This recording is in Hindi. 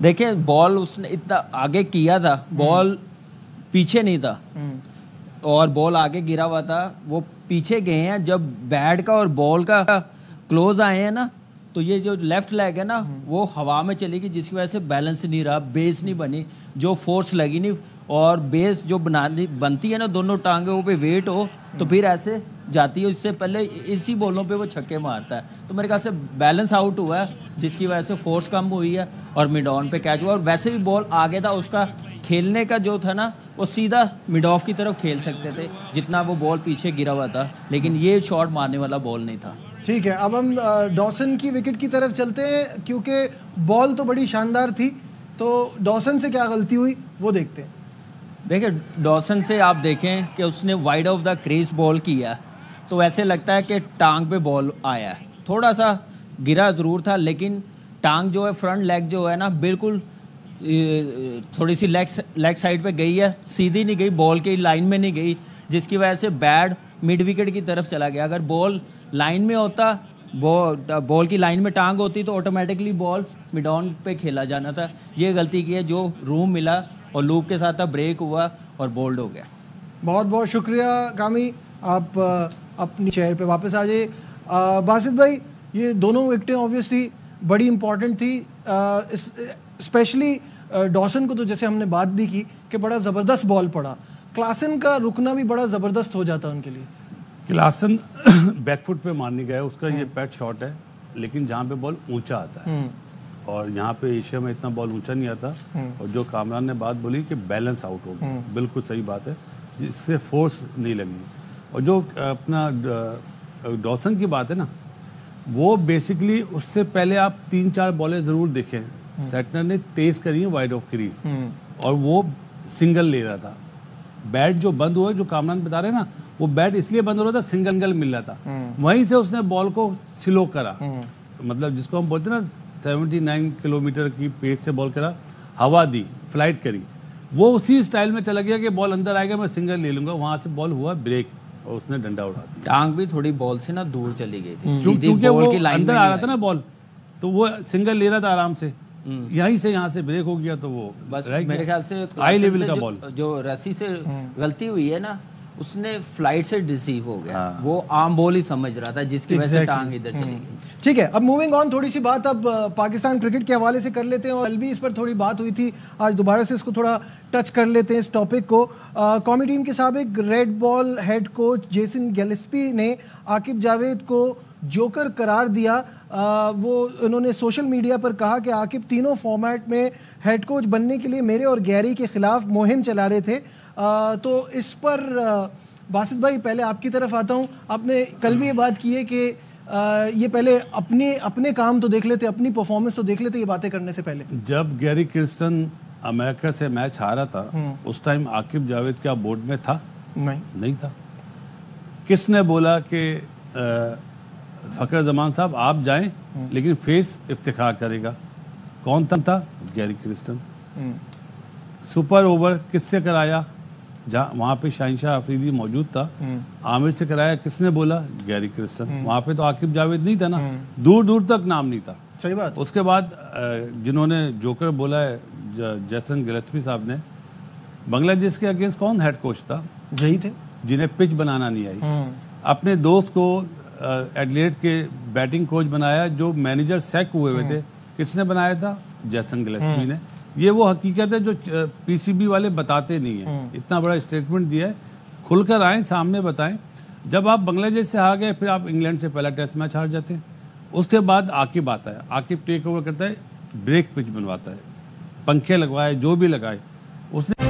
देखिए बॉल उसने इतना आगे किया था, बॉल पीछे नहीं था और बॉल आगे गिरा हुआ था, वो पीछे गए हैं। जब बैट का और बॉल का क्लोज आए हैं ना, तो ये जो लेफ्ट लेग है ना वो हवा में चली गई, जिसकी वजह से बैलेंस नहीं रहा, बेस नहीं बनी, जो फोर्स लगी नहीं। और बेस जो बनती है ना दोनों टांगों पे वेट हो तो फिर ऐसे जाती है। इससे पहले इसी बॉलों पे वो छक्के मारता है, तो मेरे ख्याल से बैलेंस आउट हुआ है, जिसकी वजह से फोर्स कम हुई है और मिड ऑन पे कैच हुआ। और वैसे भी बॉल आगे था, उसका खेलने का जो था ना वो सीधा मिड ऑफ की तरफ खेल सकते थे जितना वो बॉल पीछे गिरा हुआ था, लेकिन ये शॉट मारने वाला बॉल नहीं था। ठीक है, अब हम डॉसन की विकेट की तरफ चलते हैं, क्योंकि बॉल तो बड़ी शानदार थी, तो डॉसन से क्या गलती हुई वो देखते हैं। देखिए डॉसन से आप देखें कि उसने wide of the crease ball किया, तो ऐसे लगता है कि टांग पे बॉल आया है, थोड़ा सा गिरा ज़रूर था, लेकिन टांग जो है फ्रंट लेग जो है ना बिल्कुल थोड़ी सी लेग साइड पे गई है, सीधी नहीं गई, बॉल की लाइन में नहीं गई, जिसकी वजह से बैट मिड विकेट की तरफ चला गया। अगर बॉल लाइन में होता, बॉल की लाइन में टांग होती तो ऑटोमेटिकली बॉल मिड ऑन पे खेला जाना था। ये गलती की है, जो रूम मिला और लूप के साथ ब्रेक हुआ और बोल्ड हो गया। बहुत बहुत शुक्रिया कामी, आप अपनी चेयर पे वापस आ जाइए। बासित भाई, ये दोनों विकेटें ऑब्वियसली बड़ी इंपॉर्टेंट थी, स्पेशली डॉसन को तो जैसे हमने बात भी की कि बड़ा ज़बरदस्त बॉल पड़ा, क्लासन का रुकना भी बड़ा ज़बरदस्त हो जाता उनके लिए। क्लासन बैकफुट पे मारने गया, उसका ये पैट शॉट है, लेकिन जहाँ पे बॉल ऊंचा आता है और यहाँ पे एशिया में इतना बॉल ऊंचा नहीं आता। और जो कामरान ने बात बोली कि बैलेंस आउट हो गया, बिल्कुल सही बात है, जिससे फोर्स नहीं लगी। और जो अपना डॉसन की बात है ना, वो बेसिकली उससे पहले आप 3-4 बॉलें ज़रूर देखें, सेटनर ने तेज करी है वाइड ऑफ क्रीज और वो सिंगल ले रहा था। बैट जो बंद हुआ, जो कामरान बता रहे हैं ना, वो बैट इसलिए बंद हो रहा था, सिंगल मिल रहा था, वहीं से उसने बॉल को स्लो करा, मतलब जिसको हम बोलते हैं ना 79 किलोमीटर की पेस से बॉल करा, हवा दी, फ्लाइट करी, वो उसी स्टाइल में चला गया कि बॉल अंदर आएगा मैं सिंगल ले लूंगा, वहां से बॉल हुआ ब्रेक और उसने डंडा उड़ा दिया। टांग भी थोड़ी बॉल से ना दूर चली गई थी, क्योंकि वो अंदर आ रहा था ना बॉल, तो वो सिंगल ले रहा था आराम से, यहीं से यहाँ से ब्रेक हो गया, तो वो बस मेरे ख्याल से हाई लेवल का बॉल जो रस्सी से गलती हुई है ना, उसने फ्लाइट से डिसीव हो गया। वो आम बॉल ही समझ रहा था, जिसकी वजह से टांग इधर चली गई। ठीक है, अब मूविंग ऑन, थोड़ी सी बात अब पाकिस्तान क्रिकेट के हवाले से कर लेते हैं, और कल भी इस पर थोड़ी बात हुई थी, आज दोबारा से इसको थोड़ा टच कर लेते हैं इस टॉपिक को। कौमी टीम के साबिक red ball head coach Jason Gillespie ने आकिब जावेद को जोकर करार दिया। वो उन्होंने सोशल मीडिया पर कहा कि आकिब तीनों फॉर्मेट में हेड कोच बनने के लिए मेरे और गैरी के खिलाफ मुहिम चला रहे थे। तो इस पर बासित भाई पहले आपकी तरफ आता हूँ, आपने कल भी ये बात की है कि ये पहले अपने काम तो देख लेते, अपनी परफॉर्मेंस तो देख लेते ये बातें करने से पहले। जब गैरी किर्स्टन अमेरिका से मैच हारा था, उस टाइम आकिब जावेद क्या बोर्ड में था? नहीं था। किसने बोला कि फखर जमान साहब आप जाएं, लेकिन फेस इफ्तिखार करेगा? कौन था? Gary Kirsten. सुपर ओवर किससे कराया? जहाँ वहाँ पे शाहिनशाह अफरीदी मौजूद था, आमिर से कराया, किसने बोला? Gary Kirsten. वहाँ पे तो आकिब जावेद नहीं था ना, दूर दूर तक नाम नहीं था। सही बात। उसके बाद जिन्होंने जोकर बोला है जेसन गिलेस्पी साहब ने, बांग्लादेश के अगेंस्ट कौन हेड कोच था? यही थे, जिन्हें पिच बनाना नहीं आई। अपने दोस्त को एडलेड के बैटिंग कोच बनाया, जो मैनेजर सैक हुए थे, किसने बनाया था? जेसन गिलेस्पी ने। ये वो हकीकत है जो पीसीबी वाले बताते नहीं है। इतना बड़ा स्टेटमेंट दिया है, खुलकर आए, सामने बताएं। जब आप बांग्लादेश से हार गए, फिर आप इंग्लैंड से पहला टेस्ट मैच हार जाते हैं। उसके बाद आकिब आता है, आकिब टेक ओवर करता है, ब्रेक पिच बनवाता है, पंखे लगवाए, जो भी लगाए उसने।